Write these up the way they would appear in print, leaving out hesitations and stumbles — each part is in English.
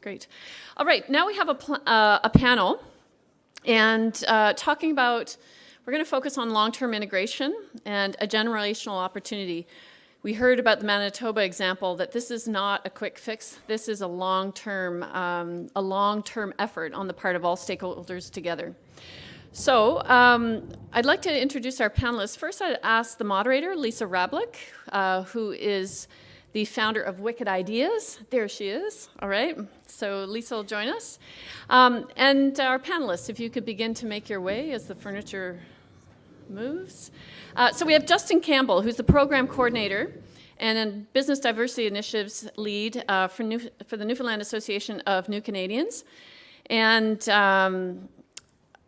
great. All right, now we have a panel, and talking about, we're going to focus on long-term integration and a generational opportunity. We heard about the Manitoba example, that this is not a quick fix. This is a long-term effort on the part of all stakeholders together. So I'd like to introduce our panelists. First, I'd ask the moderator, Lisa Hrabluk, who is the founder of Wicked Ideas. There she is. All right. So Lisa will join us. And our panelists, if you could begin to make your way as the furniture moves. So we have Justin Campbell, who's the program coordinator and a business diversity initiatives lead for the Newfoundland Association of New Canadians. And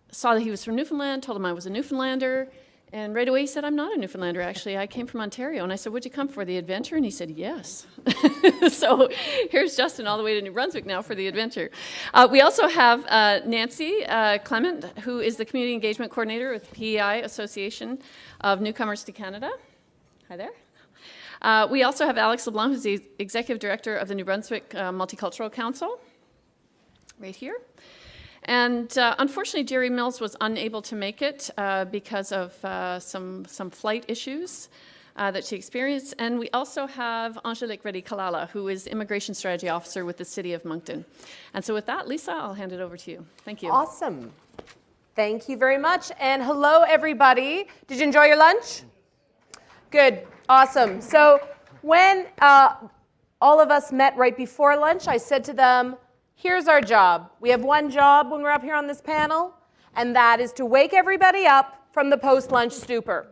saw that he was from Newfoundland, told him I was a Newfoundlander, and right away he said, I'm not a Newfoundlander, actually. I came from Ontario. And I said, what'd you come for, the adventure? And he said, yes. So here's Justin all the way to New Brunswick now for the adventure. We also have Nancy Clement, who is the Community Engagement Coordinator with PEI Association of Newcomers to Canada. Hi there. We also have Alex LeBlanc, who's the Executive Director of the New Brunswick Multicultural Council, right here. And unfortunately, Gerry Mills was unable to make it because of some flight issues that she experienced. And we also have Angelique Reddy-Kalala, who is Immigration Strategy Officer with the City of Moncton. And so with that, Lisa, I'll hand it over to you. Thank you. Awesome. Thank you very much. And hello, everybody. Did you enjoy your lunch? Good. Awesome. So when all of us met right before lunch, I said to them, here's our job. We have one job when we're up here on this panel, and that is to wake everybody up from the post-lunch stupor.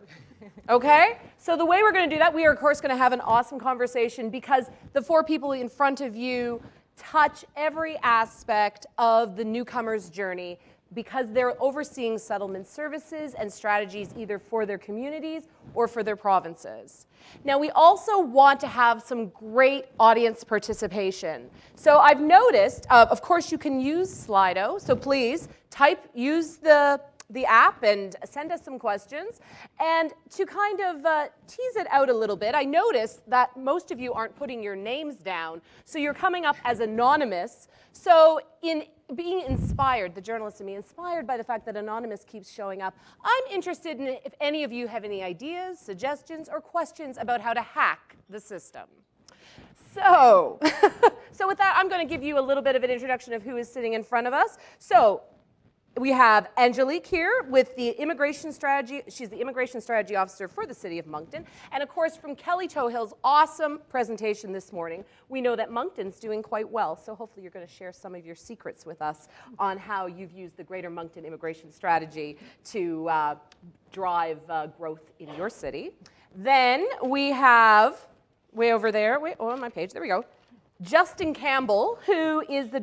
Okay? So the way we're going to do that, we are, of course, going to have an awesome conversation because the four people in front of you touch every aspect of the newcomer's journey because they're overseeing settlement services and strategies either for their communities or for their provinces. Now, we also want to have some great audience participation. So I've noticed, of course, you can use Slido, so please use the app and send us some questions. And to kind of tease it out a little bit, I noticed that most of you aren't putting your names down, so you're coming up as anonymous. So in being inspired, the journalist in me, inspired by the fact that anonymous keeps showing up, I'm interested in if any of you have any ideas, suggestions, or questions about how to hack the system. So, with that, I'm going to give you a little bit of an introduction of who is sitting in front of us. So, we have Angelique here with the immigration strategy. She's the immigration strategy officer for the City of Moncton. And of course, from Kelly Tohill's awesome presentation this morning, we know that Moncton's doing quite well. So hopefully you're going to share some of your secrets with us on how you've used the Greater Moncton immigration strategy to drive growth in your city. Then we have, way over there, on my page, there we go. Justin Campbell, who is the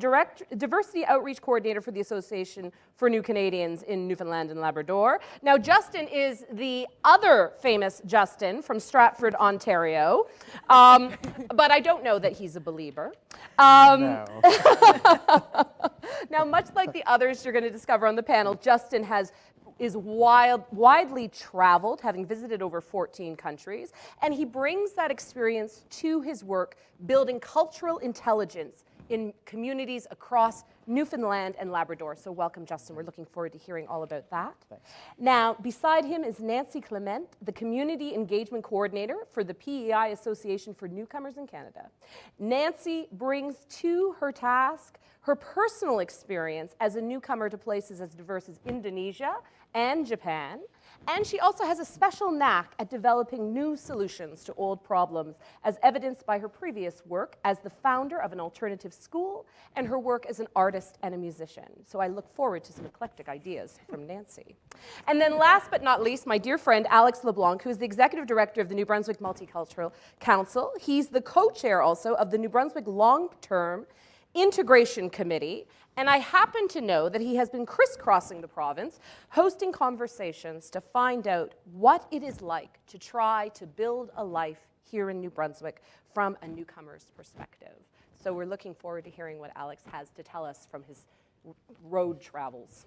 Diversity Outreach Coordinator for the Association for New Canadians in Newfoundland and Labrador. Now, Justin is the other famous Justin from Stratford, Ontario, but I don't know that he's a believer. No. Now, much like the others you're going to discover on the panel, Justin is widely traveled, having visited over 14 countries, and he brings that experience to his work, building cultural intelligence in communities across Newfoundland and Labrador. So welcome, Justin. We're looking forward to hearing all about that. Thanks. Now, beside him is Nancy Clement, the Community Engagement Coordinator for the PEI Association for Newcomers in Canada. Nancy brings to her task her personal experience as a newcomer to places as diverse as Indonesia and Japan, and she also has a special knack at developing new solutions to old problems, as evidenced by her previous work as the founder of an alternative school and her work as an artist and a musician. So I look forward to some eclectic ideas from Nancy. And then last but not least, my dear friend Alex LeBlanc, who is the Executive Director of the New Brunswick Multicultural Council. He's the co-chair also of the New Brunswick Long-Term Integration Committee, and I happen to know that he has been crisscrossing the province, hosting conversations to find out what it is like to try to build a life here in New Brunswick from a newcomer's perspective. So we're looking forward to hearing what Alex has to tell us from his road travels.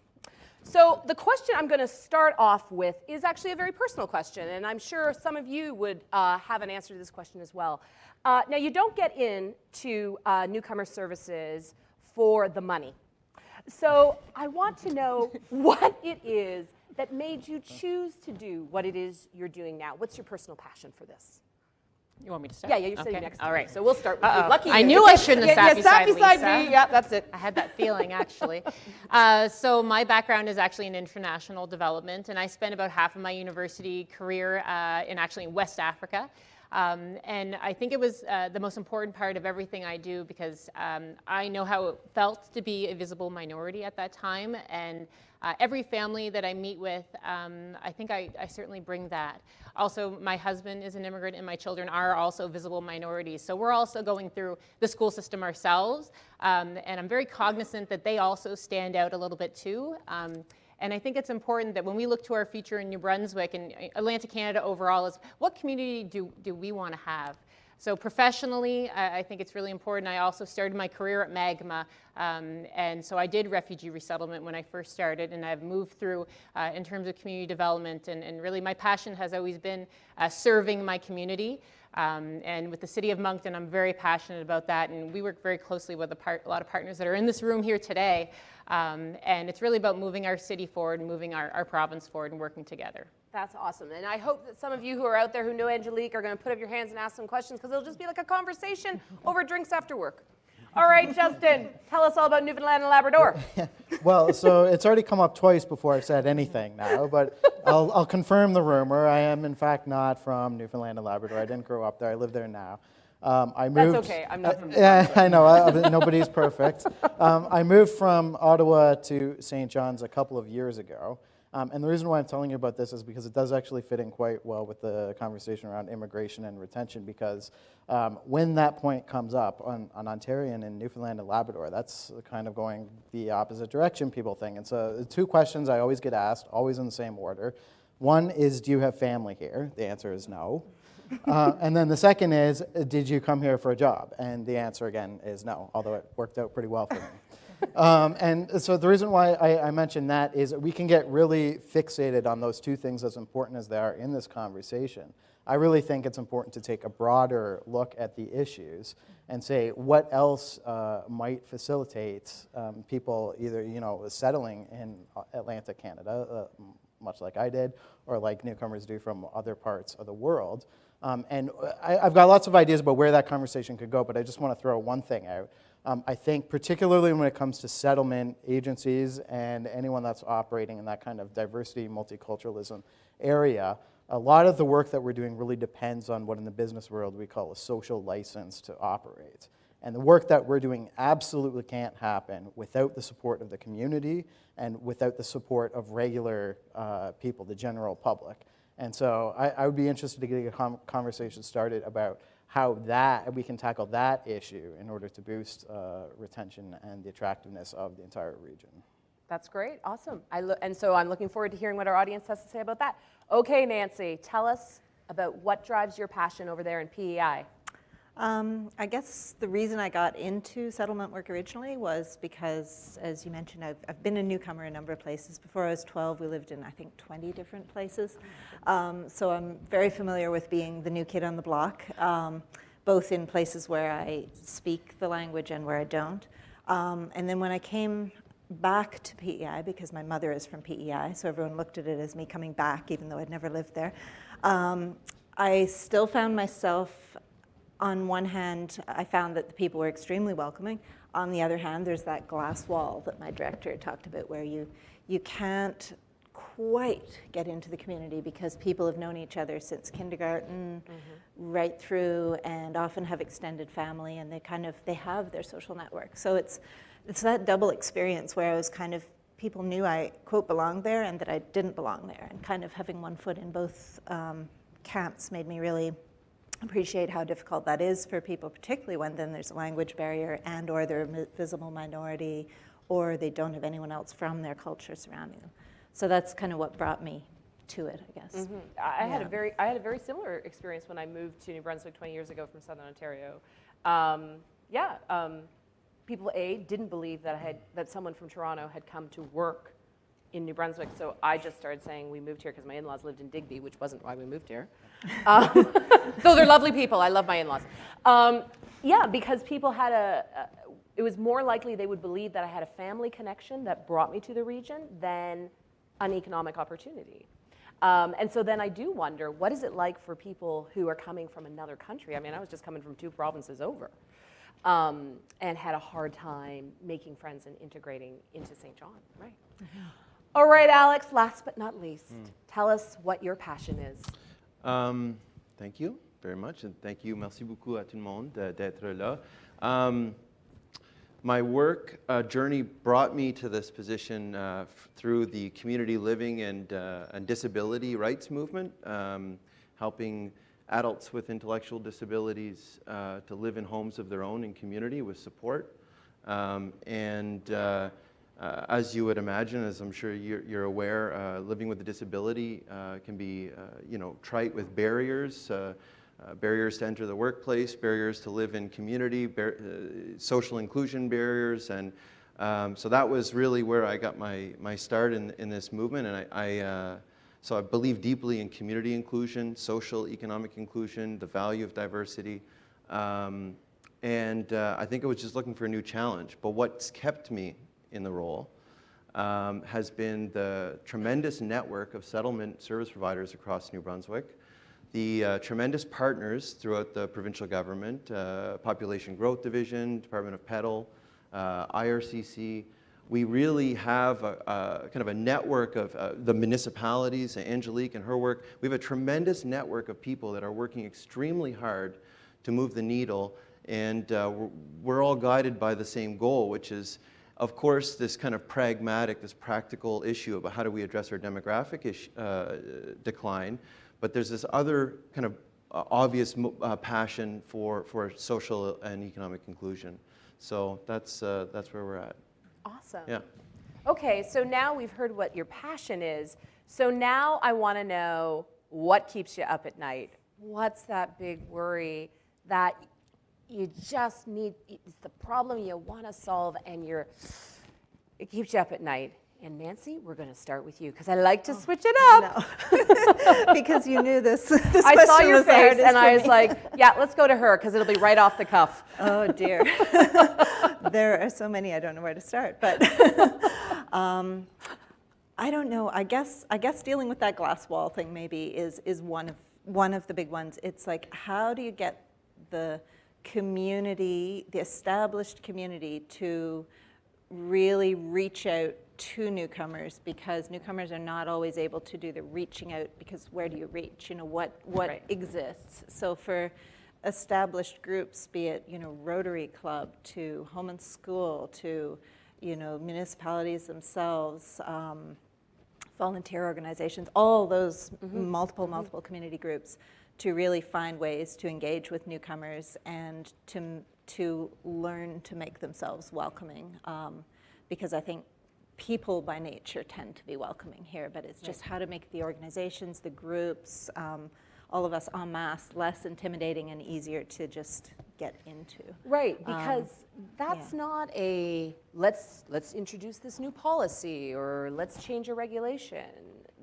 So the question I'm going to start off with is actually a very personal question, and I'm sure some of you would have an answer to this question as well. Now, you don't get into newcomer services for the money. So I want to know what it is that made you choose to do what it is you're doing now. What's your personal passion for this? You want me to start? Yeah, you're sitting next to All me, right. so we'll start with you. Lucky I you. knew I shouldn't have sat beside beside Lisa. me. Yeah, that's it. I had that feeling, actually. So my background is actually in international development, and I spent about half of my university career in West Africa. And I think it was the most important part of everything I do because I know how it felt to be a visible minority at that time. And every family that I meet with, I think I certainly bring that. Also, my husband is an immigrant and my children are also visible minorities. So we're also going through the school system ourselves. And I'm very cognizant that they also stand out a little bit too. And I think it's important that when we look to our future in New Brunswick and Atlantic Canada overall is what community do we want to have? So professionally, I think it's really important. I also started my career at Magma, and so I did refugee resettlement when I first started, and I've moved through in terms of community development, and really my passion has always been serving my community. And with the City of Moncton, I'm very passionate about that, and we work very closely with a lot of partners that are in this room here today. And it's really about moving our city forward and moving our province forward and working together. That's awesome. And I hope that some of you who are out there who know Angelique are going to put up your hands and ask some questions because it'll just be like a conversation over drinks after work. All right, Justin, tell us all about Newfoundland and Labrador. Well, so it's already come up twice before I've said anything now, but I'll confirm the rumor. I am, in fact, not from Newfoundland and Labrador. I didn't grow up there. I live there now. I moved. That's okay. I'm not from Yeah, I know. Nobody's perfect. I moved from Ottawa to St. John's a couple of years ago. And the reason why I'm telling you about this is because it does actually fit in quite well with the conversation around immigration and retention, because when that point comes up on Ontarian and Newfoundland and Labrador, that's kind of going the opposite direction, people think. And so the two questions I always get asked, always in the same order. One is, do you have family here? The answer is no. And then the second is, did you come here for a job? And the answer, again, is no, although it worked out pretty well for me. And so the reason why I mention that is we can get really fixated on those two things, as important as they are in this conversation. I really think it's important to take a broader look at the issues and say what else might facilitate people either settling in Atlantic Canada, much like I did, or like newcomers do from other parts of the world. And I've got lots of ideas about where that conversation could go, but I just want to throw one thing out. I think particularly when it comes to settlement agencies and anyone that's operating in that kind of diversity, multiculturalism area, a lot of the work that we're doing really depends on what in the business world we call a social license to operate. And the work that we're doing absolutely can't happen without the support of the community and without the support of regular people, the general public. And so I would be interested to get a conversation started about how we can tackle that issue in order to boost retention and the attractiveness of the entire region. That's great. Awesome. And so I'm looking forward to hearing what our audience has to say about that. Okay, Nancy, tell us about what drives your passion over there in PEI. I guess the reason I got into settlement work originally was because, as you mentioned, I've been a newcomer a number of places. Before I was 12, we lived in, I think, 20 different places. So I'm very familiar with being the new kid on the block, both in places where I speak the language and where I don't. And then when I came back to PEI, because my mother is from PEI, so everyone looked at it as me coming back, even though I'd never lived there, I still found myself, on one hand, I found that the people were extremely welcoming. On the other hand, there's that glass wall that my director talked about where you can't quite get into the community because people have known each other since kindergarten right through and often have extended family, and they have their social network. So it's that double experience where I was people knew I, quote, belonged there and that I didn't belong there, and kind of having one foot in both camps made me really appreciate how difficult that is for people, particularly when then there's a language barrier and or they're a visible minority or they don't have anyone else from their culture surrounding them. So that's kind of what brought me to it, I guess. I had a very similar experience when I moved to New Brunswick 20 years ago from Southern Ontario. People didn't believe that someone from Toronto had come to work in New Brunswick, so I just started saying we moved here because my in-laws lived in Digby, which wasn't why we moved here. Though they're lovely people, I love my in-laws. Yeah, because people had it was more likely they would believe that I had a family connection that brought me to the region than an economic opportunity. And so then I do wonder, what is it like for people who are coming from another country? I mean, I was just coming from 2 provinces over, and had a hard time making friends and integrating into St. John, right? All right, Alex, last but not least, tell us what your passion is. Thank you very much, and thank you, merci beaucoup à tout le monde d'être là. My work journey brought me to this position through the community living and disability rights movement, helping adults with intellectual disabilities to live in homes of their own in community with support. As you would imagine, as I'm sure you're aware, living with a disability can be, trite with barriers. Barriers to enter the workplace, barriers to live in community, social inclusion barriers, and so that was really where I got my start in this movement. And so I believe deeply in community inclusion, social, economic inclusion, the value of diversity, and I think I was just looking for a new challenge. But what's kept me in the role has been the tremendous network of settlement service providers across New Brunswick, the tremendous partners throughout the provincial government, Population Growth Division, Department of Pedal, IRCC. We really have a kind of a network of the municipalities, Angelique and her work. We have a tremendous network of people that are working extremely hard to move the needle, and we're all guided by the same goal, which is, of course, this kind of pragmatic, this practical issue about how do we address our demographic decline. But there's this other kind of obvious passion for social and economic inclusion. So that's where we're at. Awesome. Yeah. Okay, so now we've heard what your passion is. So now I want to know what keeps you up at night. What's that big worry that you just need, it's the problem you want to solve and it keeps you up at night. And Nancy, we're going to start with you because I like to switch it up. No. Because you knew this I saw your was the face hardest and for I was me. like, yeah, let's go to her because it'll be right off the cuff. Oh dear. There are so many, I don't know where to start. But I don't know. I guess dealing with that glass wall thing maybe is one of the big ones. It's like, how do you get the community, the established community, to really reach out to newcomers, because newcomers are not always able to do the reaching out, because where do you reach? What Right. exists? So for established groups, be it Rotary Club to Home and School to municipalities themselves, volunteer organizations, all those multiple community groups, to really find ways to engage with newcomers and to learn to make themselves welcoming, because I think people by nature tend to be welcoming here, but it's just how to make the organizations, the groups, all of us en masse less intimidating and easier to just get into. Right, because that's not a let's introduce this new policy or let's change a regulation.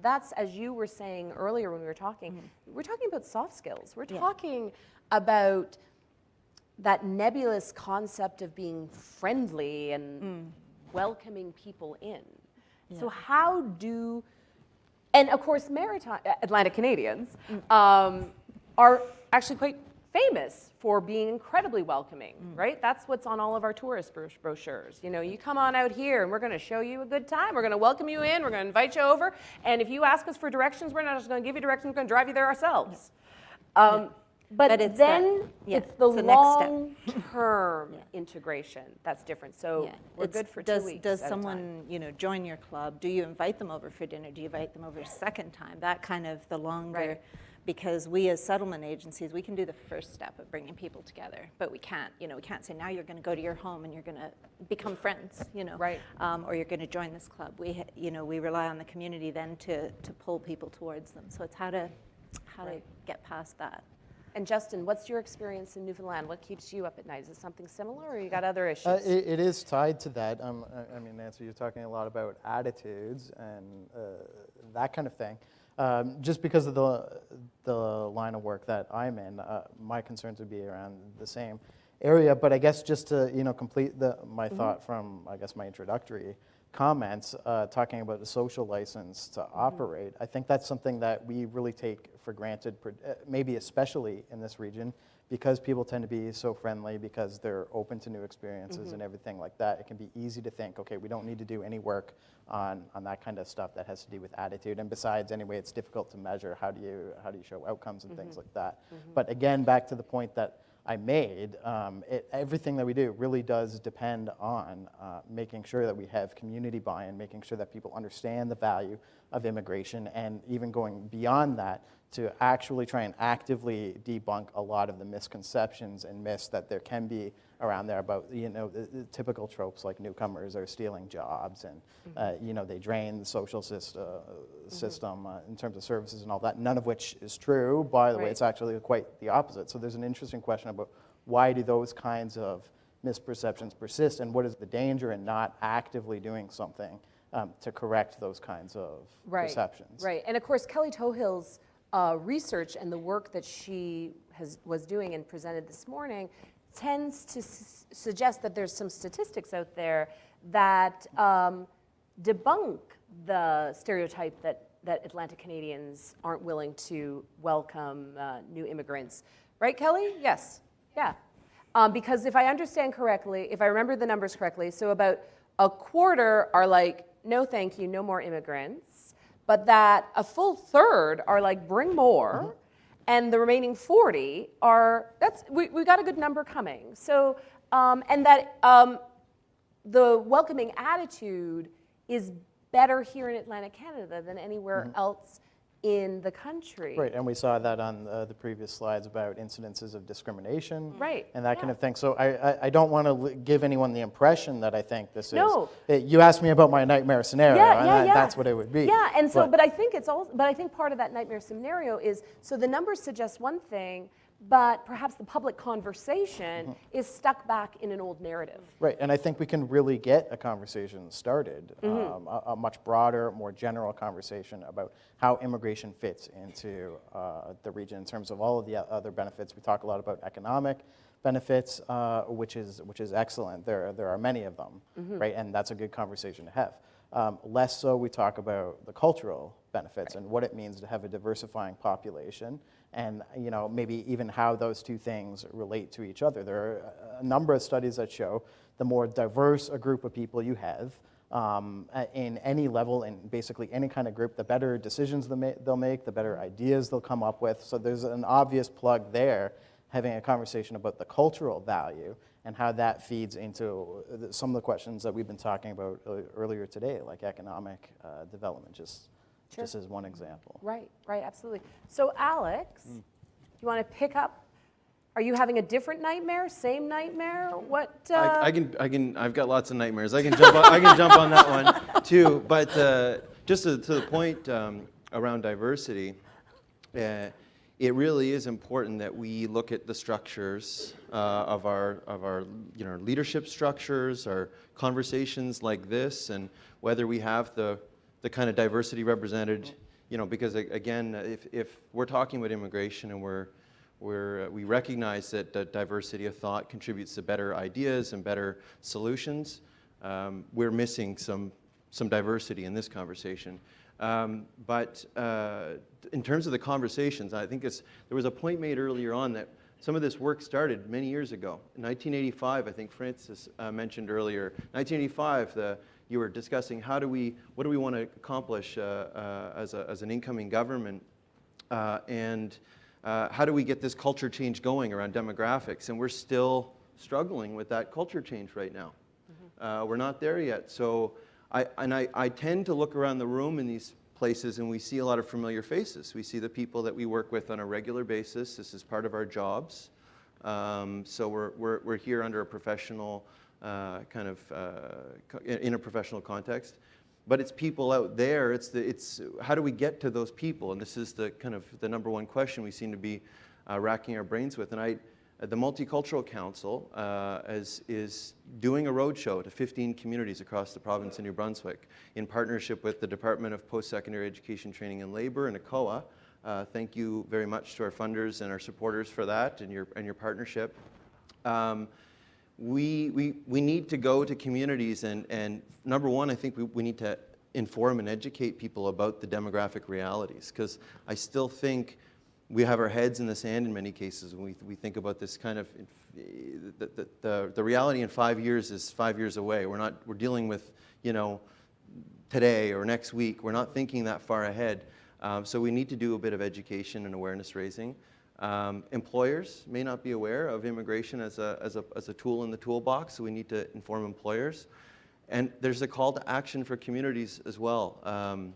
That's, as you were saying earlier when we were talking, we're talking about soft skills. We're talking about that nebulous concept of being friendly and welcoming people in. So how do, and of course Atlantic Canadians are actually quite famous for being incredibly welcoming, right? That's what's on all of our tourist brochures. You come on out here and we're going to show you a good time. We're going to welcome you in. We're going to invite you over. And if you ask us for directions, we're not just going to give you directions. We're going to drive you there ourselves. But it's then it's the the next step. long-term integration that's different. So we're good for 2 weeks. Does at a someone join your club? Do you invite them over for dinner? Do you invite them over a second time? That kind of the longer. Right. Because we as settlement agencies, we can do the first step of bringing people together, but we can't say now you're going to go to your home and you're going to become friends, Right. Or you're going to join this club. We rely on the community then to pull people towards them. So it's how to get past that. And Justin, what's your experience in Newfoundland? What keeps you up at night? Is it something similar, or you got other issues? It is tied to that. I mean, Nancy, you're talking a lot about attitudes and that kind of thing. Just because of the line of work that I'm in, my concerns would be around the same area. But I guess just to complete my thought from my introductory comments, talking about the social license to operate, I think that's something that we really take for granted, maybe especially in this region, because people tend to be so friendly, because they're open to new experiences and everything like that. It can be easy to think, okay, we don't need to do any work on that kind of stuff that has to do with attitude. And besides, anyway, it's difficult to measure. How do you show outcomes and things like that? But again, back to the point that I made, everything that we do really does depend on making sure that we have community buy-in, making sure that people understand the value of immigration, and even going beyond that to actually try and actively debunk a lot of the misconceptions and myths that there can be around there about the typical tropes like newcomers are stealing jobs and they drain the social system in terms of services and all that, none of which is true. By the way, it's actually quite the opposite. So there's an interesting question about why do those kinds of misperceptions persist, and what is the danger in not actively doing something to correct those kinds of perceptions. Right, and of course Kelly Tohill's research and the work that she was doing and presented this morning tends to suggest that there's some statistics out there that debunk the stereotype that Atlantic Canadians aren't willing to welcome new immigrants. Right, Kelly? Yes. Yeah. Because if I understand correctly, if I remember the numbers correctly, so about a quarter are like, no thank you, no more immigrants, but that a full third are like, bring more. And the remaining 40 are, we got a good number coming. So, and that the welcoming attitude is better here in Atlantic Canada than anywhere else in the country. Right, and we saw that on the previous slides about incidences of discrimination and that kind of thing. So I don't want to give anyone the impression that I think this is. You asked me about my nightmare scenario, that's what it would be. Yeah, and so, but I think part of that nightmare scenario is, so the numbers suggest one thing, but perhaps the public conversation is stuck back in an old narrative. Right, and I think we can really get a conversation started, a much broader, more general conversation about how immigration fits into the region in terms of all of the other benefits. We talk a lot about economic benefits, which is excellent. There are many of them, right, and that's a good conversation to have. Less so, we talk about the cultural benefits and what it means to have a diversifying population, and maybe even how those two things relate to each other. There are a number of studies that show the more diverse a group of people you have in any level, in basically any kind of group, the better decisions they'll make, the better ideas they'll come up with. So there's an obvious plug there, having a conversation about the cultural value and how that feeds into some of the questions that we've been talking about earlier today, like economic development, just as one example. Right, absolutely. So Alex, you want to pick up? Are you having a different nightmare? Same nightmare? What? I've got lots of nightmares. I can jump on that one too. But just to the point around diversity, it really is important that we look at the structures of our leadership structures, our conversations like this, and whether we have the kind of diversity represented, because again, if we're talking about immigration and we recognize that diversity of thought contributes to better ideas and better solutions, we're missing some diversity in this conversation. But in terms of the conversations, I think there was a point made earlier on that some of this work started many years ago. In 1985, I think Francis mentioned earlier, 1985, you were discussing what do we want to accomplish as an incoming government, and how do we get this culture change going around demographics? And we're still struggling with that culture change right now. We're not there yet. So I tend to look around the room in these places and we see a lot of familiar faces. We see the people that we work with on a regular basis. This is part of our jobs. So we're here under a professional in a professional context. But it's people out there. It's how do we get to those people? And this is the number one question we seem to be racking our brains with. And the Multicultural Council is doing a roadshow to 15 communities across the province of New Brunswick in partnership with the Department of Post-Secondary Education, Training and Labour and ACOA. Thank you very much to our funders and our supporters for that and your partnership. We need to go to communities and number one, I think we need to inform and educate people about the demographic realities, because I still think we have our heads in the sand in many cases when we think about this kind of, the reality in 5 years is 5 years away. We're dealing with, today or next week. We're not thinking that far ahead. So we need to do a bit of education and awareness raising. Employers may not be aware of immigration as a tool in the toolbox, so we need to inform employers. And there's a call to action for communities as well.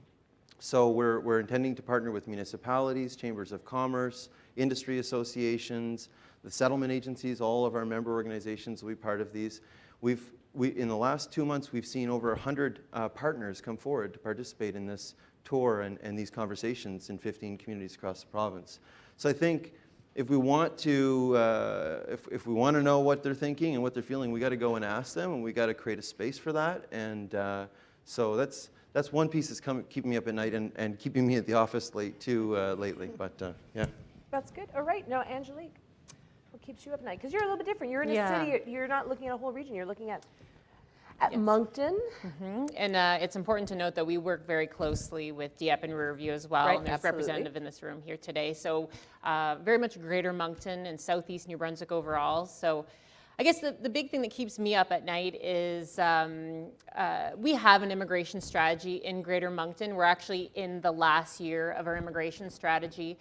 So we're intending to partner with municipalities, chambers of commerce, industry associations, the settlement agencies. All of our member organizations will be part of these. In the last 2 months, we've seen over 100 partners come forward to participate in this tour and these conversations in 15 communities across the province. So I think if we want to, if we want to know what they're thinking and what they're feeling, we got to go and ask them, and we got to create a space for that. And so that's one piece that's keeping me up at night and keeping me at the office late too lately. But yeah. That's good. All right. Now, Angelique, what keeps you up at night? Because you're a little bit different. You're in a city. You're not looking at a whole region. You're looking at Moncton. Mm-hmm. And it's important to note that we work very closely with Dieppe and Riverview as well. Right, and there's absolutely. representative in this room here today. So very much Greater Moncton and Southeast New Brunswick overall. So I guess the big thing that keeps me up at night is we have an immigration strategy in Greater Moncton. We're actually in the last year of our immigration strategy.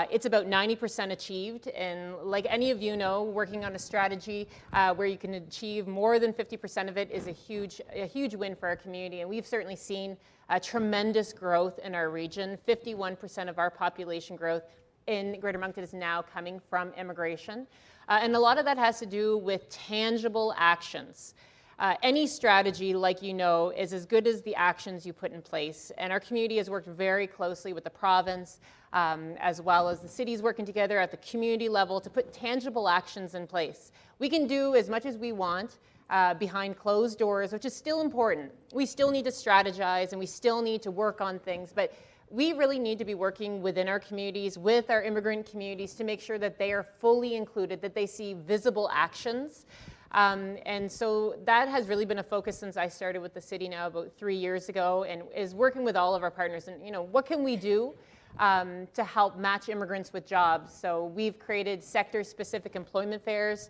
It's about 90% achieved, and like any of you know, working on a strategy where you can achieve more than 50% of it is a huge win for our community, and we've certainly seen tremendous growth in our region. 51% of our population growth in Greater Moncton is now coming from immigration. And a lot of that has to do with tangible actions. Any strategy, like you know, is as good as the actions you put in place. And our community has worked very closely with the province, as well as the cities working together at the community level to put tangible actions in place. We can do as much as we want behind closed doors, which is still important. We still need to strategize and we still need to work on things, but we really need to be working within our communities, with our immigrant communities, to make sure that they are fully included, that they see visible actions. And so that has really been a focus since I started with the city now about 3 years ago, and is working with all of our partners. And what can we do to help match immigrants with jobs? So we've created sector-specific employment fairs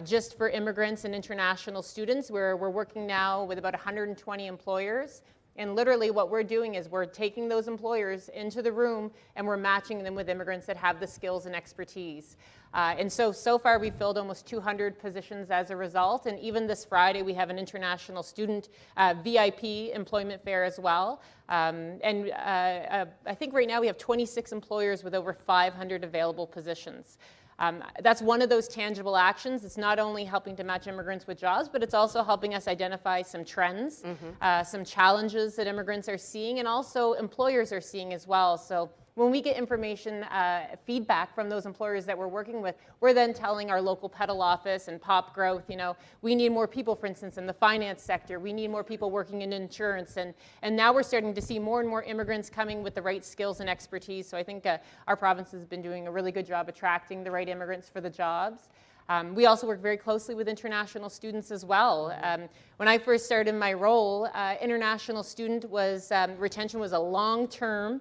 just for immigrants and international students, where we're working now with about 120 employers. And literally what we're doing is we're taking those employers into the room and we're matching them with immigrants that have the skills and expertise. And so far we've filled almost 200 positions as a result. And even this Friday we have an international student VIP employment fair as well. I think right now we have 26 employers with over 500 available positions. That's one of those tangible actions. It's not only helping to match immigrants with jobs, but it's also helping us identify some trends, some challenges that immigrants are seeing, and also employers are seeing as well. So when we get information, feedback from those employers that we're working with, we're then telling our local pedal office and pop growth, we need more people, for instance, in the finance sector. We need more people working in insurance. And now we're starting to see more and more immigrants coming with the right skills and expertise. So I think our province has been doing a really good job attracting the right immigrants for the jobs. We also work very closely with international students as well. When I first started my role, international student retention was a long-term,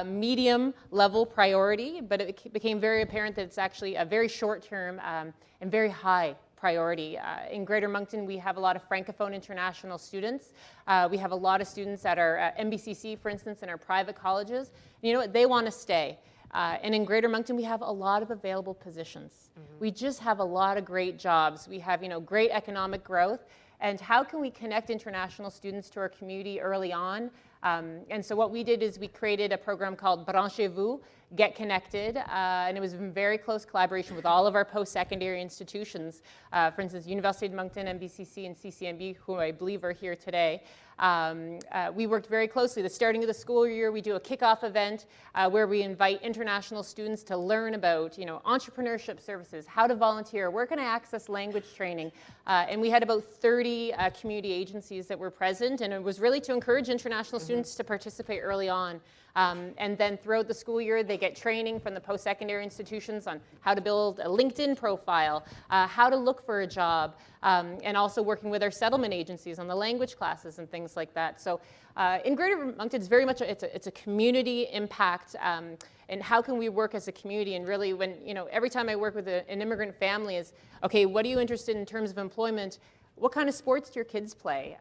medium level priority, but it became very apparent that it's actually a very short-term and very high priority. In Greater Moncton, we have a lot of Francophone international students. We have a lot of students at our MBCC, for instance, in our private colleges. And you know what? They want to stay. And in Greater Moncton, we have a lot of available positions. We just have a lot of great jobs. We have, great economic growth. And how can we connect international students to our community early on? And so what we did is we created a program called Branchez-vous, Get Connected, and it was in very close collaboration with all of our post-secondary institutions. For instance, University of Moncton, MBCC, and CCMB, who I believe are here today. We worked very closely. The starting of the school year, we do a kickoff event where we invite international students to learn about, entrepreneurship services, how to volunteer, where can I access language training. And we had about 30 community agencies that were present, and it was really to encourage international students to participate early on. And then throughout the school year, they get training from the post-secondary institutions on how to build a LinkedIn profile, how to look for a job, and also working with our settlement agencies on the language classes and things like that. So in Greater Moncton, it's very much it's a community impact, and how can we work as a community? And really, when every time I work with an immigrant family, is okay. What are you interested in terms of employment? What kind of sports do your kids play?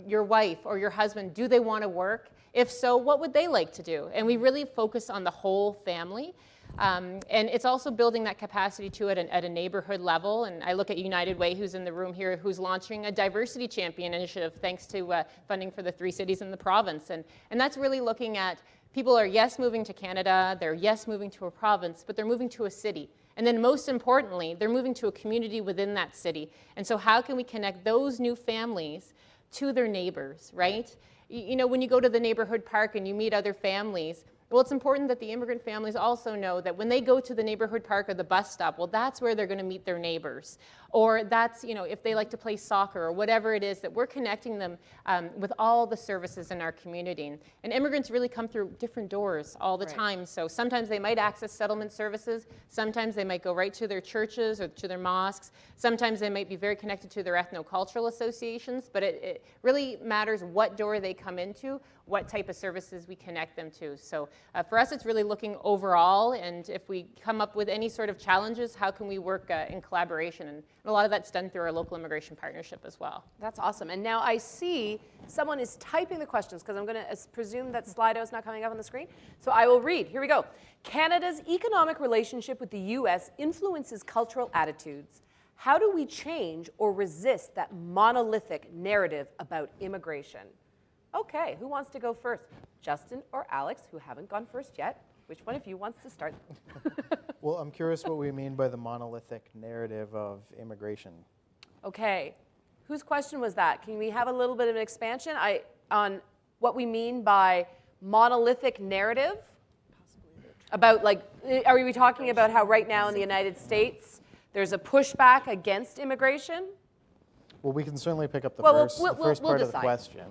Your wife or your husband, do they want to work? If so, what would they like to do? And we really focus on the whole family. And it's also building that capacity to it at a neighborhood level. And I look at United Way, who's in the room here, who's launching a diversity champion initiative thanks to funding for the 3 cities in the province. And that's really looking at people are, yes, moving to Canada, they're, yes, moving to a province, but they're moving to a city. And then most importantly, they're moving to a community within that city. And so how can we connect those new families to their neighbors, right? When you go to the neighborhood park and you meet other families, well, it's important that the immigrant families also know that when they go to the neighborhood park or the bus stop, well, that's where they're going to meet their neighbors. Or that's, if they like to play soccer or whatever it is, that we're connecting them with all the services in our community. And immigrants really come through different doors all the time. So sometimes they might access settlement services. Sometimes they might go right to their churches or to their mosques. Sometimes they might be very connected to their ethno-cultural associations. But it really matters what door they come into, what type of services we connect them to. So for us, it's really looking overall, and if we come up with any sort of challenges, how can we work in collaboration? And a lot of that's done through our local immigration partnership as well. That's awesome. And now I see someone is typing the questions, because I'm going to presume that Slido is not coming up on the screen. So I will read. Here we go. Canada's economic relationship with the U.S. influences cultural attitudes. How do we change or resist that monolithic narrative about immigration? Okay, who wants to go first? Justin or Alex, who haven't gone first yet. Which one of you wants to start? Well, I'm curious what we mean by the monolithic narrative of immigration. Okay, whose question was that? Can we have a little bit of an expansion on what we mean by monolithic narrative? About are we talking about how right now in the United States there's a pushback against immigration? Well, we can certainly pick up the Well, first we'll part of the decide. question.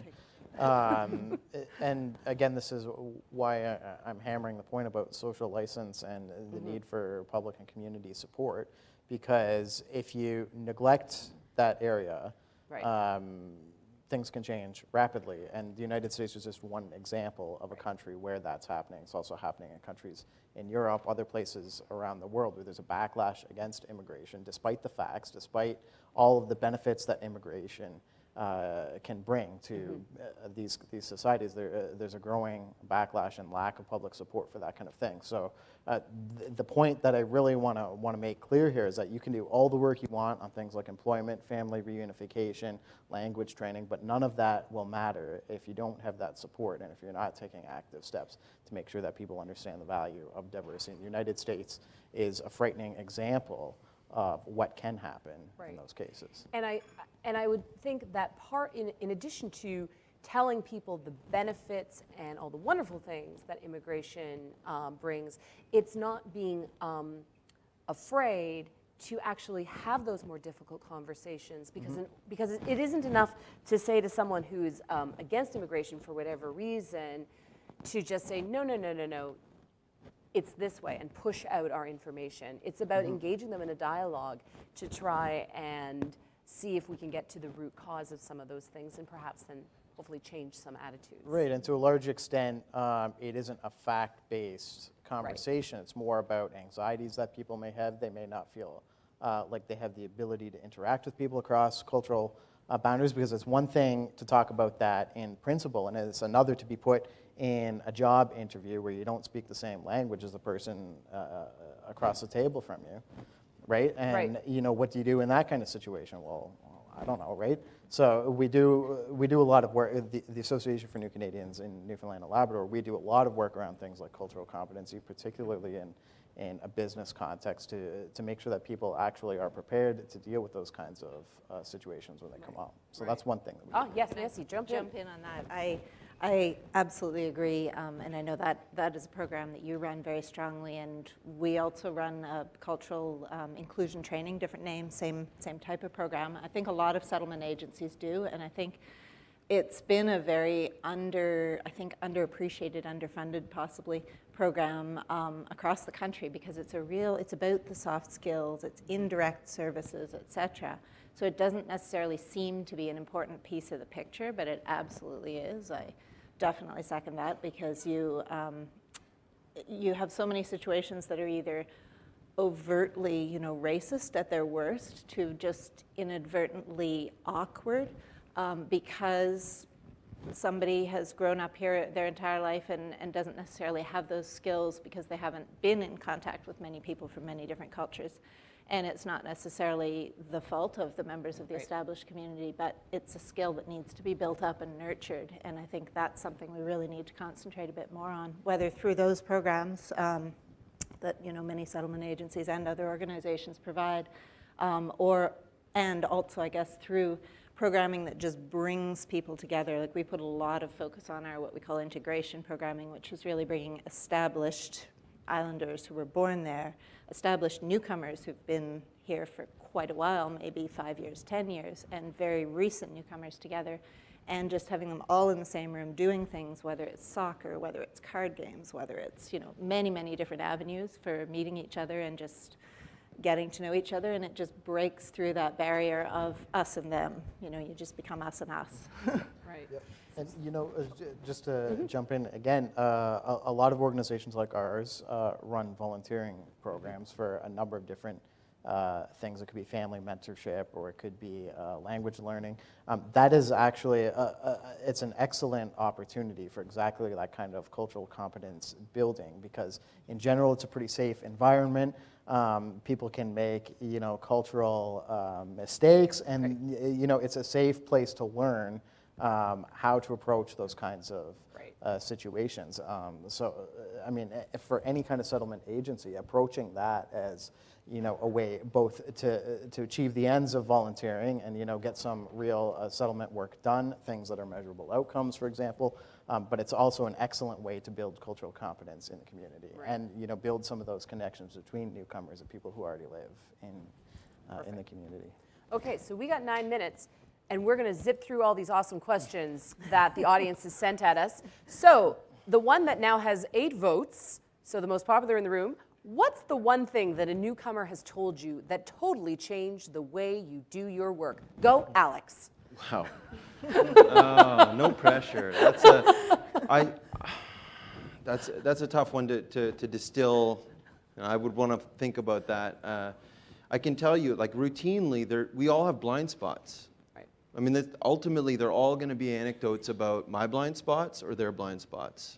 And again, this is why I'm hammering the point about social license and the need for public and community support, because if you neglect that area, things can change rapidly. And the United States is just one example of a country where that's happening. It's also happening in countries in Europe, other places around the world where there's a backlash against immigration, despite the facts, despite all of the benefits that immigration can bring to these societies. There's a growing backlash and lack of public support for that kind of thing. So the point that I really want to make clear here is that you can do all the work you want on things like employment, family reunification, language training, but none of that will matter if you don't have that support and if you're not taking active steps to make sure that people understand the value of diversity. And the United States is a frightening example of what can happen in those cases. And I would think that part, in addition to telling people the benefits and all the wonderful things that immigration brings, it's not being afraid to actually have those more difficult conversations, because it isn't enough to say to someone who's against immigration for whatever reason to just say, no, it's this way, and push out our information. It's about engaging them in a dialogue to try and see if we can get to the root cause of some of those things, and perhaps then hopefully change some attitudes. Right, and to a large extent, it isn't a fact-based conversation. It's more about anxieties that people may have. They may not feel like they have the ability to interact with people across cultural boundaries, because it's one thing to talk about that in principle, and it's another to be put in a job interview where you don't speak the same language as the person across the table from you, right? And what do you do in that kind of situation? Well, I don't know, right? So we do a lot of work, the Association for New Canadians in Newfoundland and Labrador, we do a lot of work around things like cultural competency, particularly in a business context, to make sure that people actually are prepared to deal with those kinds of situations when they come up. So that's one thing that we Oh, do. yes, Nancy, jump in. In on that. I absolutely agree, and I know that is a program that you run very strongly, and we also run a cultural inclusion training, different name, same type of program. I think a lot of settlement agencies do, and I think it's been a very underappreciated, underfunded possibly program across the country, because it's about the soft skills, it's indirect services, etc. So it doesn't necessarily seem to be an important piece of the picture, but it absolutely is. I definitely second that, because you have so many situations that are either overtly, racist at their worst to just inadvertently awkward because somebody has grown up here their entire life and doesn't necessarily have those skills because they haven't been in contact with many people from many different cultures. And it's not necessarily the fault of the members of the established community, but it's a skill that needs to be built up and nurtured. And I think that's something we really need to concentrate a bit more on, whether through those programs that many settlement agencies and other organizations provide, and also, I guess, through programming that just brings people together. Like, we put a lot of focus on our what we call integration programming, which is really bringing established islanders who were born there, established newcomers who've been here for quite a while, maybe 5 years, 10 years, and very recent newcomers together, and just having them all in the same room doing things, whether it's soccer, whether it's card games, whether it's many, many different avenues for meeting each other and just getting to know each other, and it just breaks through that barrier of us and them. You just become us and us. Right. Yep. And just to jump in again, a lot of organizations like ours run volunteering programs for a number of different things. It could be family mentorship, or it could be language learning. That is actually, it's an excellent opportunity for exactly that kind of cultural competence building, because in general, it's a pretty safe environment. People can make, cultural mistakes, and, it's a safe place to learn how to approach those kinds of situations. I mean, for any kind of settlement agency, approaching that as, a way both to achieve the ends of volunteering and, get some real settlement work done, things that are measurable outcomes, for example, but it's also an excellent way to build cultural competence in the community and, build some of those connections between newcomers and people who already live in the community. Okay, so we got 9 minutes, and we're going to zip through all these awesome questions that the audience has sent at us. So the one that now has 8 votes, so the most popular in the room, what's the one thing that a newcomer has told you that totally changed the way you do your work? Go, Alex. Wow. Oh, no pressure. That's a tough one to distill. I would want to think about that. I can tell you, like, routinely, we all have blind spots. I mean, ultimately, they're all going to be anecdotes about my blind spots or their blind spots,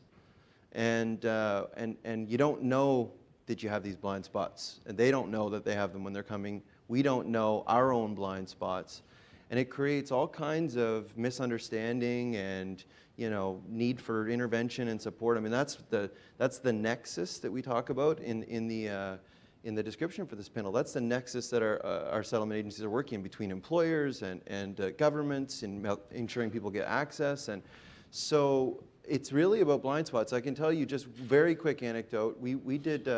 and you don't know that you have these blind spots, and they don't know that they have them when they're coming. We don't know our own blind spots, and it creates all kinds of misunderstanding and need for intervention and support. I mean, that's the nexus that we talk about in the description for this panel. That's the nexus that our settlement agencies are working in between employers and governments in ensuring people get access. And so it's really about blind spots. I can tell you just very quick anecdote. We did,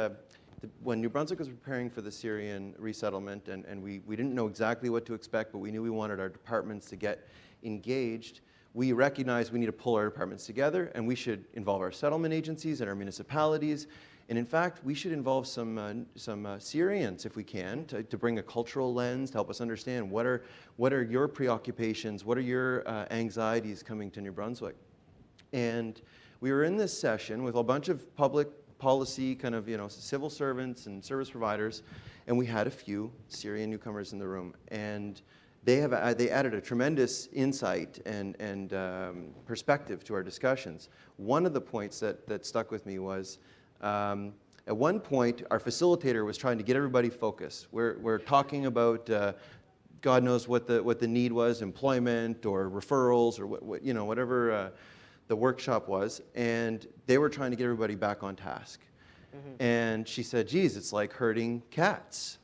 when New Brunswick was preparing for the Syrian resettlement, and we didn't know exactly what to expect, but we knew we wanted our departments to get engaged. We recognized we need to pull our departments together, and we should involve our settlement agencies and our municipalities. And in fact, we should involve some Syrians, if we can, to bring a cultural lens, to help us understand what are your preoccupations, what are your anxieties coming to New Brunswick. And we were in this session with a bunch of public policy kind of, civil servants and service providers, and we had a few Syrian newcomers in the room. And they added a tremendous insight and perspective to our discussions. One of the points that stuck with me was, at one point, our facilitator was trying to get everybody focused. We're talking about God knows what the need was, employment or referrals or whatever the workshop was, and they were trying to get everybody back on task. And she said, geez, it's like herding cats.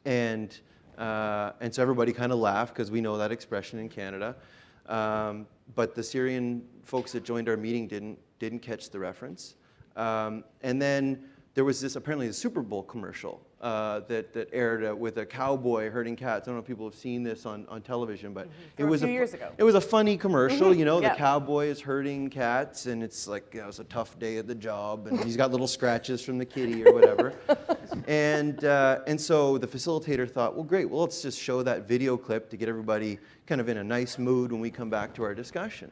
And so everybody kind of laughed because we know that expression in Canada. But the Syrian folks that joined our meeting didn't catch the reference. And then there was apparently a Super Bowl commercial that aired with a cowboy herding cats. I don't know if people have seen this on television, but it was a few years ago. It was a funny commercial, the cowboy is herding cats, and it's like, it's a tough day at the job, and he's got little scratches from the kitty or whatever. And so the facilitator thought, well, great, well, let's just show that video clip to get everybody kind of in a nice mood when we come back to our discussion.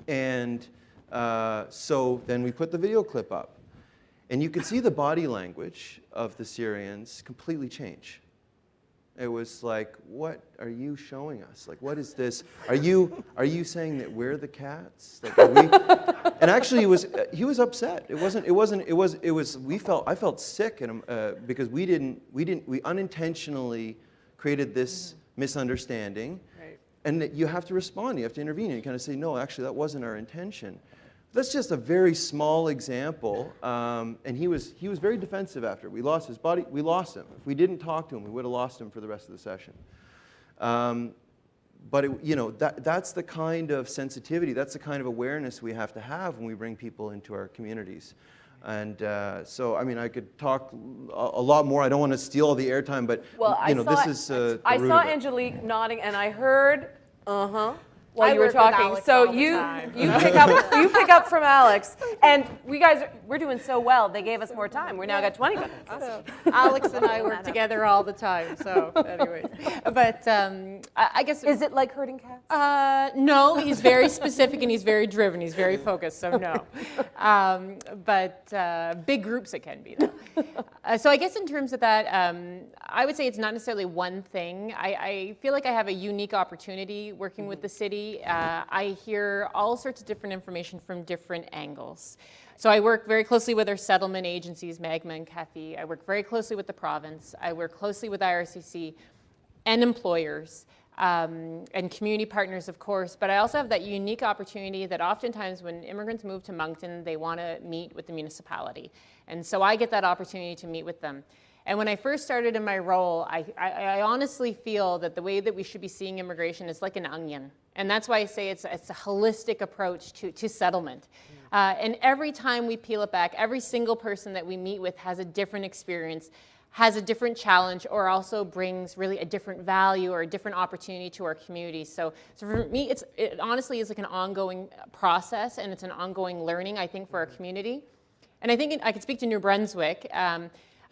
And so then we put the video clip up. And you could see the body language of the Syrians completely change. It was like, what are you showing us? Like, what is this? Are you saying that we're the cats? Like, are we? And actually, he was upset. I felt sick because we unintentionally created this misunderstanding. Right. And that you have to respond. You have to intervene. And you kind of say, no, actually, that wasn't our intention. That's just a very small example, and he was very defensive after. We lost his body. We lost him. If we didn't talk to him, we would have lost him for the rest of the session. But that's the kind of sensitivity, that's the kind of awareness we have to have when we bring people into our communities. And so, I mean, I could talk a lot more. I don't want to steal all the airtime, but this is the I root saw of it. Angelique nodding, and I heard while I you were work with talking. Alex So all the you time. pick up from Alex, and we're doing so well. They gave us more time. We now got 20 minutes. So Alex and I work together all the time. So, anyways, but I guess Is it like herding cats? no. He's very specific and he's very driven. He's very focused. So no, but big groups it can be. So I guess in terms of that, I would say it's not necessarily one thing. I feel like I have a unique opportunity working with the city. I hear all sorts of different information from different angles. So I work very closely with our settlement agencies, Magma and CAFE. I work very closely with the province. I work closely with IRCC and employers and community partners, of course. But I also have that unique opportunity that oftentimes when immigrants move to Moncton, they want to meet with the municipality. And so I get that opportunity to meet with them. And when I first started in my role, I honestly feel that the way that we should be seeing immigration is like an onion. And that's why I say it's a holistic approach to settlement. And every time we peel it back, every single person that we meet with has a different experience, has a different challenge, or also brings really a different value or a different opportunity to our community. So for me, it honestly is like an ongoing process, and it's an ongoing learning, I think, for our community. And I think I could speak to New Brunswick.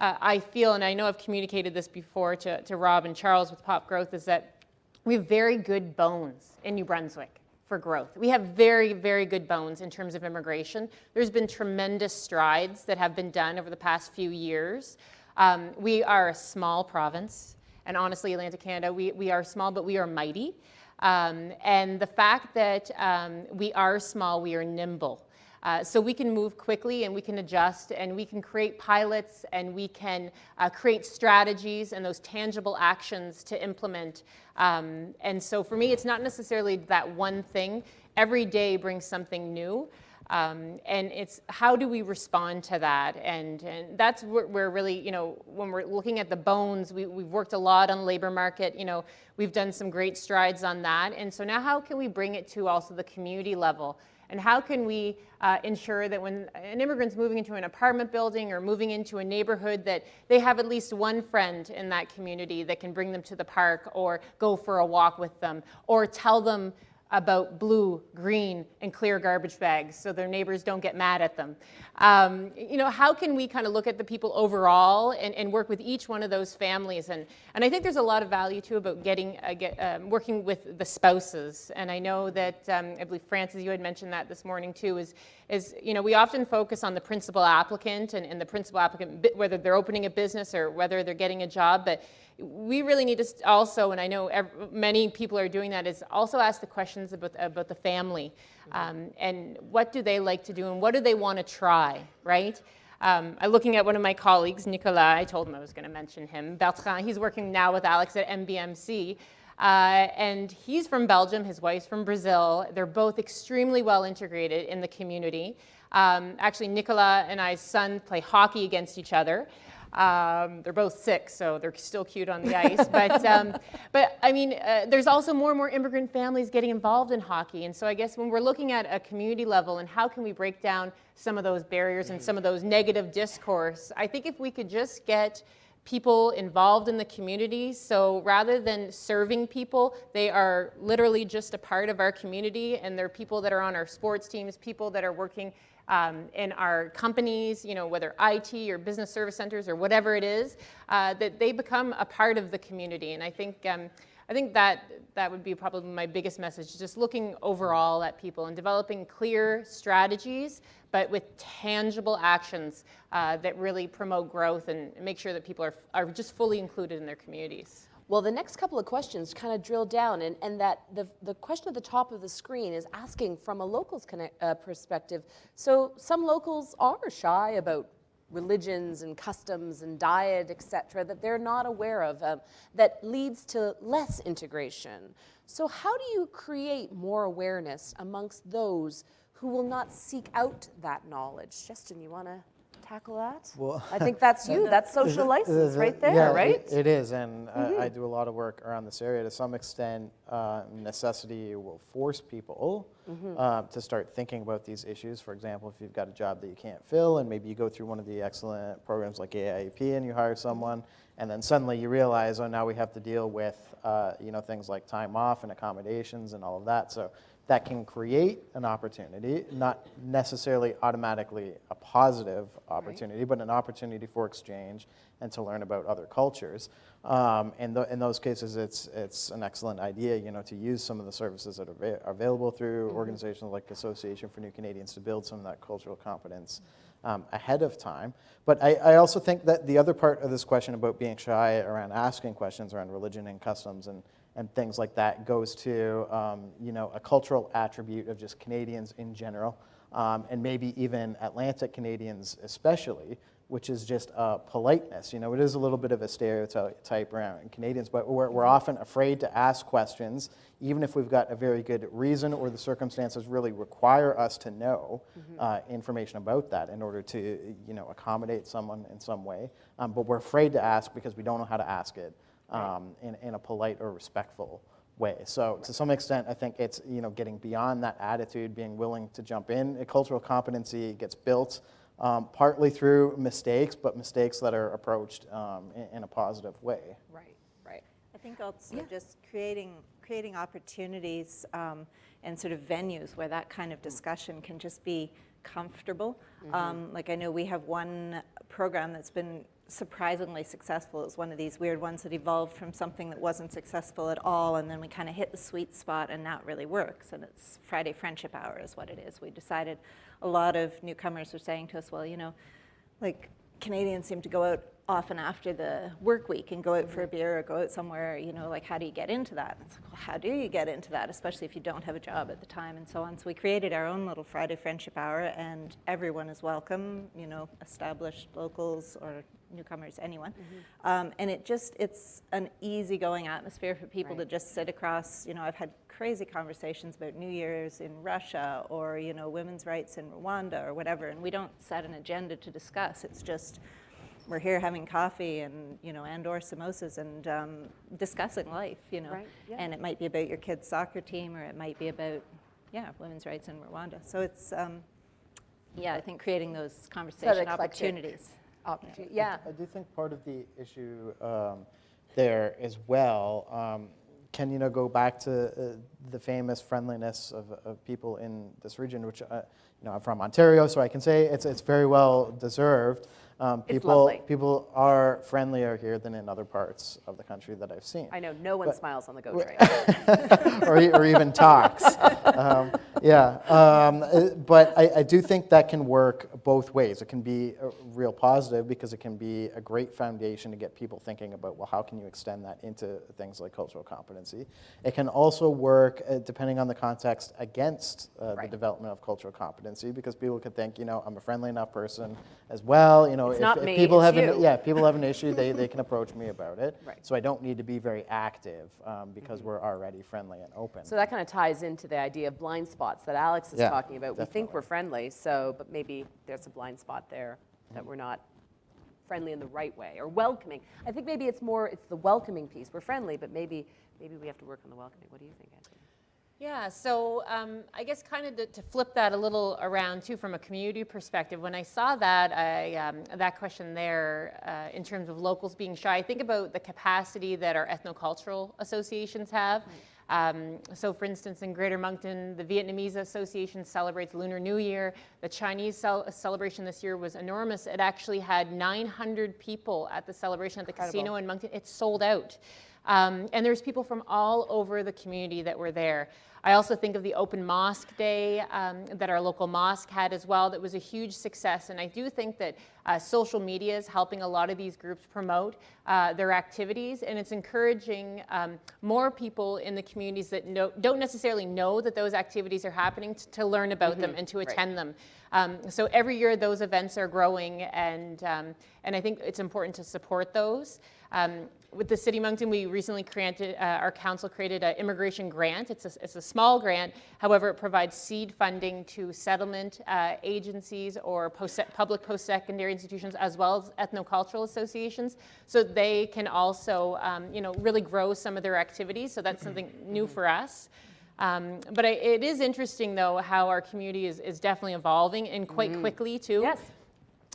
I feel, and I know I've communicated this before to Rob and Charles with Pop Growth, is that we have very good bones in New Brunswick for growth. We have very, very good bones in terms of immigration. There's been tremendous strides that have been done over the past few years. We are a small province, and honestly, Atlantic Canada, we are small, but we are mighty. And the fact that we are small, we are nimble. So we can move quickly and we can adjust and we can create pilots and we can create strategies and those tangible actions to implement. And so for me, it's not necessarily that one thing. Every day brings something new. And it's how do we respond to that? And that's where really, when we're looking at the bones, we've worked a lot on labor market. We've done some great strides on that. And so now how can we bring it to also the community level? And how can we ensure that when an immigrant's moving into an apartment building or moving into a neighborhood that they have at least one friend in that community that can bring them to the park or go for a walk with them or tell them about blue, green, and clear garbage bags so their neighbors don't get mad at them. How can we kind of look at the people overall and work with each one of those families? And I think there's a lot of value too about working with the spouses. And I know that, I believe Francis, you had mentioned that this morning too, is we often focus on the principal applicant and the principal applicant, whether they're opening a business or whether they're getting a job, but we really need to also, and I know many people are doing that, is also ask the questions about the family and what do they like to do and what do they want to try, right? I'm looking at one of my colleagues, Nicolas. I told him I was going to mention him. Bertrand, he's working now with Alex at MBMC. And he's from Belgium, his wife's from Brazil. They're both extremely well integrated in the community. Actually, Nicolas and I's son play hockey against each other. They're both 6, so they're still cute on the ice. But I mean, there's also more and more immigrant families getting involved in hockey. And so I guess when we're looking at a community level and how can we break down some of those barriers and some of those negative discourse, I think if we could just get people involved in the community. So rather than serving people, they are literally just a part of our community, and they're people that are on our sports teams, people that are working in our companies, you know, whether IT or business service centers or whatever it is, that they become a part of the community. And I think that would be probably my biggest message, just looking overall at people and developing clear strategies, but with tangible actions that really promote growth and make sure that people are just fully included in their communities. Well, the next couple of questions kind of drill down, and that the question at the top of the screen is asking from a locals perspective. So some locals are shy about religions and customs and diet, etc., that they're not aware of, that leads to less integration. So how do you create more awareness amongst those who will not seek out that knowledge? Justin, you want to tackle that? Well, I think that's you. That's social license right there, right? It is, and I do a lot of work around this area. To some extent, necessity will force people to start thinking about these issues. For example, if you've got a job that you can't fill, and maybe you go through one of the excellent programs like AIP, and you hire someone, and then suddenly you realize, oh, now we have to deal with things like time off and accommodations and all of that. So that can create an opportunity, not necessarily automatically a positive opportunity, but an opportunity for exchange and to learn about other cultures. In those cases, it's an excellent idea, to use some of the services that are available through organizations like Association for New Canadians to build some of that cultural competence ahead of time. But I also think that the other part of this question about being shy around asking questions around religion and customs and things like that goes to a cultural attribute of just Canadians in general, and maybe even Atlantic Canadians especially, which is just politeness. It is a little bit of a stereotype around Canadians, but we're often afraid to ask questions, even if we've got a very good reason or the circumstances really require us to know information about that in order to accommodate someone in some way. But we're afraid to ask because we don't know how to ask it. In a polite or respectful way. So to some extent, I think it's getting beyond that attitude, being willing to jump in. A cultural competency gets built partly through mistakes, but mistakes that are approached in a positive way. Right. I think also just creating opportunities and sort of venues where that kind of discussion can just be comfortable. Like I know we have one program that's been surprisingly successful. It's one of these weird ones that evolved from something that wasn't successful at all, and then we kind of hit the sweet spot, and now it really works. And it's Friday Friendship Hour is what it is. We decided a lot of newcomers are saying to us, well, like Canadians seem to go out often after the work week and go out for a beer or go out somewhere, like how do you get into that? It's like, well, how do you get into that, especially if you don't have a job at the time and so on. So we created our own little Friday Friendship Hour, and everyone is welcome, established locals or newcomers, anyone. And it's an easygoing atmosphere for people to just sit across. I've had crazy conversations about New Year's in Russia or, women's rights in Rwanda or whatever, and we don't set an agenda to discuss. It's just, we're here having coffee and, and/or samosas and discussing life, Right, yeah. And it might be about your kid's soccer team, or it might be about, women's rights in Rwanda. So it's, I think creating those conversation opportunities. Yeah. I do think part of the issue there as well can go back to the famous friendliness of people in this region, which I'm from Ontario, so I can say it's very well deserved. People are friendlier here than in other parts of the country that I've seen. I know no one smiles on the GO train. or even talks. But I do think that can work both ways. It can be a real positive because it can be a great foundation to get people thinking about, well, how can you extend that into things like cultural competency? It can also work, depending on the context, against the development of cultural competency, because people could think, I'm a friendly enough person as well. If people have if people have an issue, they can approach me about it. Right. So I don't need to be very active because we're already friendly and open. So that kind of ties into the idea of blind spots that Alex is talking about. We think we're friendly, but maybe there's a blind spot there that we're not friendly in the right way or welcoming. I think maybe it's the welcoming piece. We're friendly, but maybe we have to work on the welcoming. What do you think, Angelique? Yeah, so I guess kind of to flip that a little around too from a community perspective, when I saw that, that question there in terms of locals being shy, I think about the capacity that our ethnocultural associations have. So for instance, in Greater Moncton, the Vietnamese Association celebrates Lunar New Year. The Chinese celebration this year was enormous. It actually had 900 people at the celebration at the casino in Moncton. It sold out. And there's people from all over the community that were there. I also think of the Open Mosque Day that our local mosque had as well. That was a huge success. And I do think that social media is helping a lot of these groups promote their activities. And it's encouraging more people in the communities that don't necessarily know that those activities are happening to learn about them and to attend them. So every year those events are growing, and I think it's important to support those. With the City of Moncton, we recently created, our council created an immigration grant. It's a small grant. However, it provides seed funding to settlement agencies or public post-secondary institutions, as well as ethnocultural associations, so they can also really grow some of their activities. So that's something new for us. But it is interesting, though, how our community is definitely evolving, and quite quickly, too. Yes.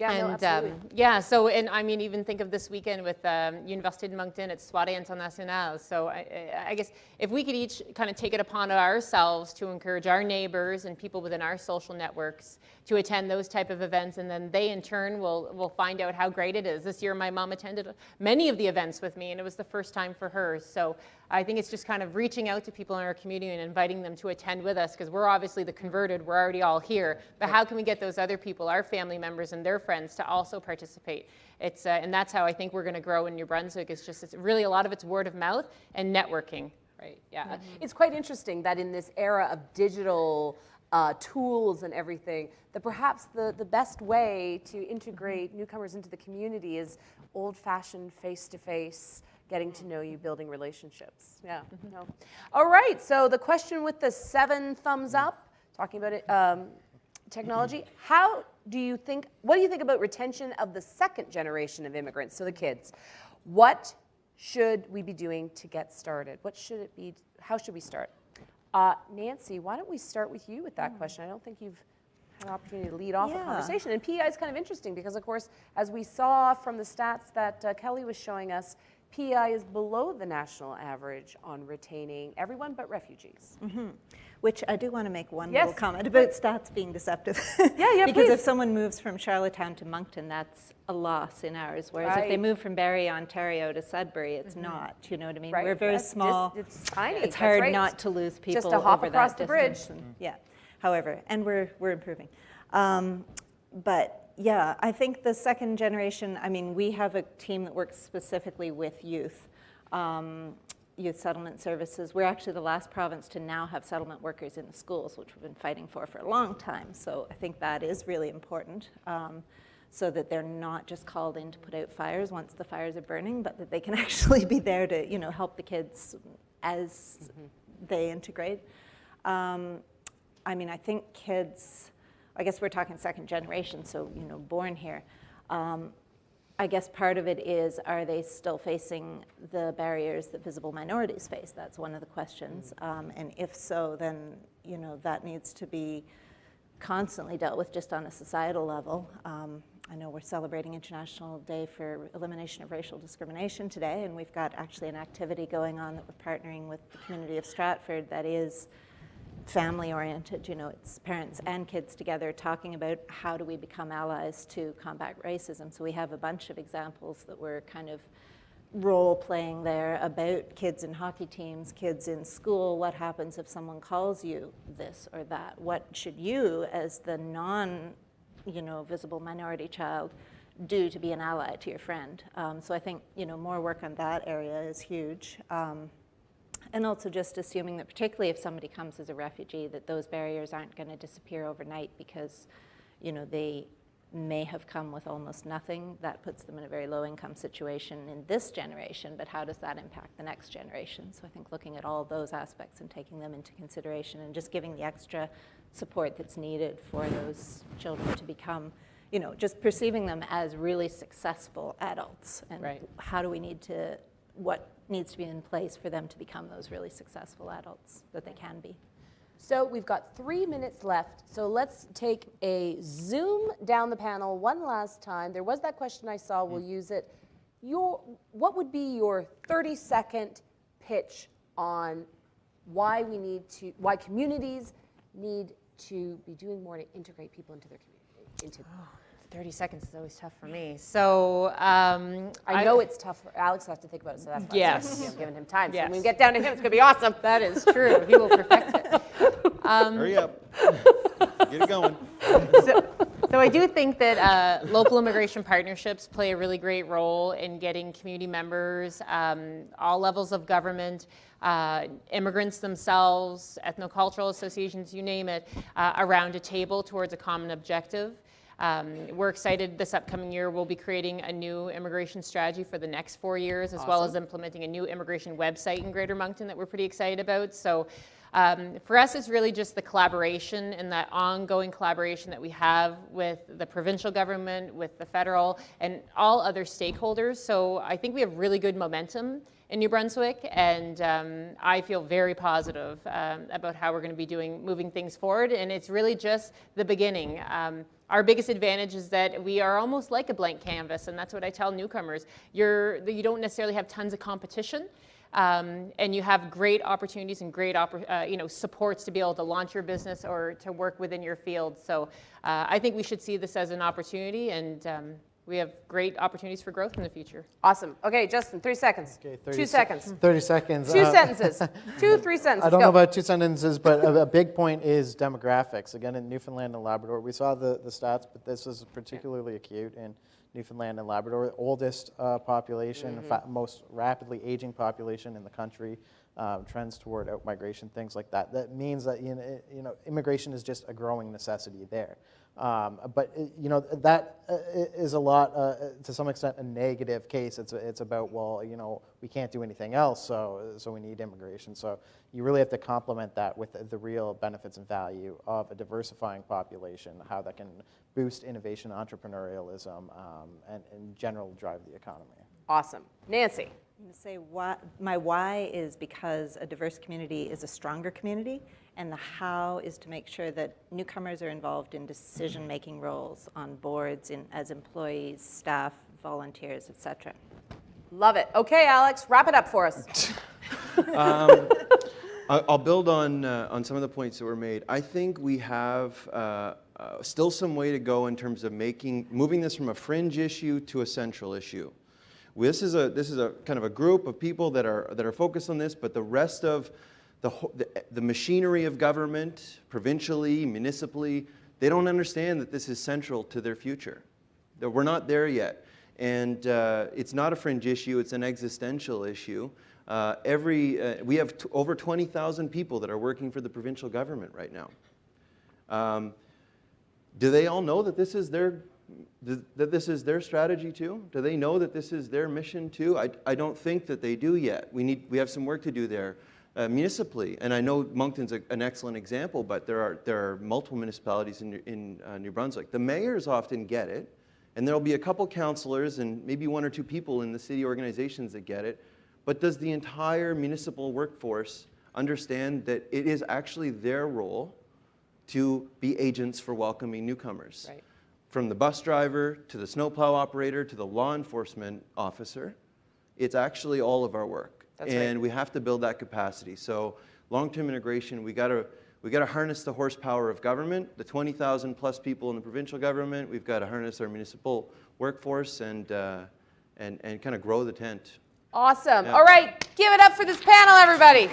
Yeah, And absolutely. so, and I mean, even think of this weekend with Université de Moncton, it's Soirée Internationale. So I guess if we could each kind of take it upon ourselves to encourage our neighbors and people within our social networks to attend those type of events, and then they in turn will find out how great it is. This year my mom attended many of the events with me, and it was the first time for her. So I think it's just kind of reaching out to people in our community and inviting them to attend with us, because we're obviously the converted, we're already all here, but how can we get those other people, our family members and their friends, to also participate? It's and that's how I think we're going to grow in New Brunswick. It's really a lot of it's word of mouth and networking. Right, yeah. It's quite interesting that in this era of digital tools and everything, that perhaps the best way to integrate newcomers into the community is old-fashioned face-to-face, getting to know you, building relationships. Yeah. No. All right, so the question with the 7 thumbs up, talking about it, technology. What do you think about retention of the second generation of immigrants, so the kids? What should we be doing to get started? What should it be? How should we start? Nancy, why don't we start with you with that question? I don't think you've had an opportunity to lead off a conversation. And PEI is kind of interesting because, of course, as we saw from the stats that Kelly was showing us, PEI is below the national average on retaining everyone but refugees. Which I do want to make one little comment about stats being deceptive. Yeah, because please. if someone moves from Charlottetown to Moncton, that's a loss in ours. Whereas if they move from Barrie, Ontario to Sudbury, it's not. You know what I mean? Right. We're very small. It's tiny. It's hard not to lose people Just to hop over across that the bridge. distance. And, yeah. However, and we're improving. But yeah, I think the second generation, I mean, we have a team that works specifically with youth. Youth settlement services. We're actually the last province to now have settlement workers in the schools, which we've been fighting for a long time. So I think that is really important, so that they're not just called in to put out fires once the fires are burning, but that they can actually be there to, help the kids as they integrate. I mean, I think kids, I guess we're talking second generation, so, born here. I guess part of it is, are they still facing the barriers that visible minorities face? That's one of the questions. And if so, then, that needs to be constantly dealt with just on a societal level. I know we're celebrating International Day for Elimination of Racial Discrimination today, and we've got actually an activity going on that we're partnering with the community of Stratford that is family-oriented, it's parents and kids together talking about how do we become allies to combat racism. So we have a bunch of examples that we're kind of role playing there about kids in hockey teams, kids in school. What happens if someone calls you this or that? What should you, as the non-visible minority child, do to be an ally to your friend? So I think more work on that area is huge. And also just assuming that particularly if somebody comes as a refugee, that those barriers aren't going to disappear overnight because they may have come with almost nothing. That puts them in a very low income situation in this generation, but how does that impact the next generation? So I think looking at all those aspects and taking them into consideration and just giving the extra support that's needed for those children to become, just perceiving them as really successful adults. And Right. what needs to be in place for them to become those really successful adults that they can be. So we've got 3 minutes left. So let's take a zoom down the panel one last time. There was that question I saw. We'll use it. What would be your 30-second pitch on why communities need to be doing more to integrate people into their community? 30 seconds is always tough for me. So I know it's tough. Alex has to think about it, so that's why Yes. I'm giving him time. So Yes. when we get down to him, it's going to be awesome. that is true. He will perfect it. Hurry up. Get it going. So I do think that local immigration partnerships play a really great role in getting community members, all levels of government, immigrants themselves, ethnocultural associations, you name it, around a table towards a common objective. We're excited this upcoming year we'll be creating a new immigration strategy for the next 4 years, as well as implementing a new immigration website in Greater Moncton that we're pretty excited about. So for us, it's really just the collaboration and that ongoing collaboration that we have with the provincial government, with the federal, and all other stakeholders. So I think we have really good momentum in New Brunswick, and I feel very positive about how we're going to be moving things forward, and it's really just the beginning. Our biggest advantage is that we are almost like a blank canvas, and that's what I tell newcomers. You don't necessarily have tons of competition, and you have great opportunities and great supports to be able to launch your business or to work within your field. So I think we should see this as an opportunity, and we have great opportunities for growth in the future. Awesome. Okay, Justin, 3 seconds. Okay, 2 seconds. 30 seconds. 2 sentences. 2, 3 sentences. I don't Go. know about 2 sentences, but a big point is demographics. Again, in Newfoundland and Labrador, we saw the stats, but this is particularly acute in Newfoundland and Labrador. Oldest population, in fact, most rapidly aging population in the country, trends toward outmigration, things like that. That means that immigration is just a growing necessity there. But that is a lot, to some extent, a negative case. It's about, we can't do anything else, so we need immigration. So you really have to complement that with the real benefits and value of a diversifying population, how that can boost innovation, entrepreneurialism, and in general drive the economy. Awesome. Nancy. I'm going to say my why is because a diverse community is a stronger community, and the how is to make sure that newcomers are involved in decision-making roles on boards, as employees, staff, volunteers, etc. Love it. Okay, Alex, wrap it up for us. I'll build on some of the points that were made. I think we have still some way to go in terms of moving this from a fringe issue to a central issue. This is a kind of a group of people that are focused on this, but the rest of the machinery of government, provincially, municipally, they don't understand that this is central to their future. That we're not there yet, and it's not a fringe issue; it's an existential issue. We have over 20,000 people that are working for the provincial government right now. Do they all know that this is their strategy too? Do they know that this is their mission too? I don't think that they do yet. We have some work to do there municipally, and I know Moncton's an excellent example, but there are multiple municipalities in New Brunswick. The mayors often get it, and there'll be a couple councillors and maybe 1 or 2 people in the city organizations that get it. But does the entire municipal workforce understand that it is actually their role to be agents for welcoming newcomers? Right. From the bus driver to the snowplow operator to the law enforcement officer, it's actually all of our work. That's and right. we have to build that capacity. So long-term integration, we got to harness the horsepower of government, the 20,000 plus people in the provincial government. We've got to harness our municipal workforce and kind of grow the tent. Awesome. Yeah. All right, give it up for this panel, everybody.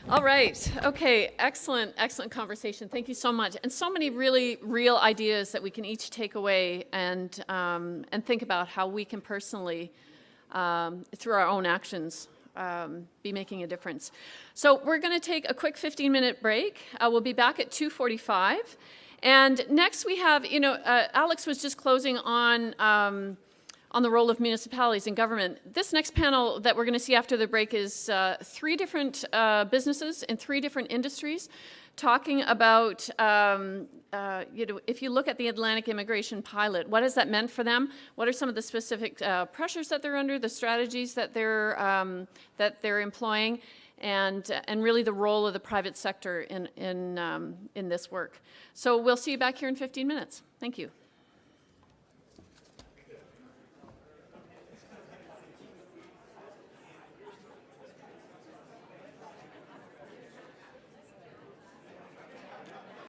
All right. Okay. Excellent, excellent conversation. Thank you so much. And so many really real ideas that we can each take away and think about how we can personally, through our own actions, be making a difference. So we're going to take a quick 15-minute break. We'll be back at 2:45. And next we have, Alex was just closing on the role of municipalities in government. This next panel that we're going to see after the break is 3 different businesses in 3 different industries talking about, if you look at the Atlantic immigration pilot, what has that meant for them? What are some of the specific pressures that they're under, the strategies that they're employing, and really the role of the private sector in this work. So we'll see you back here in 15 minutes. Thank you.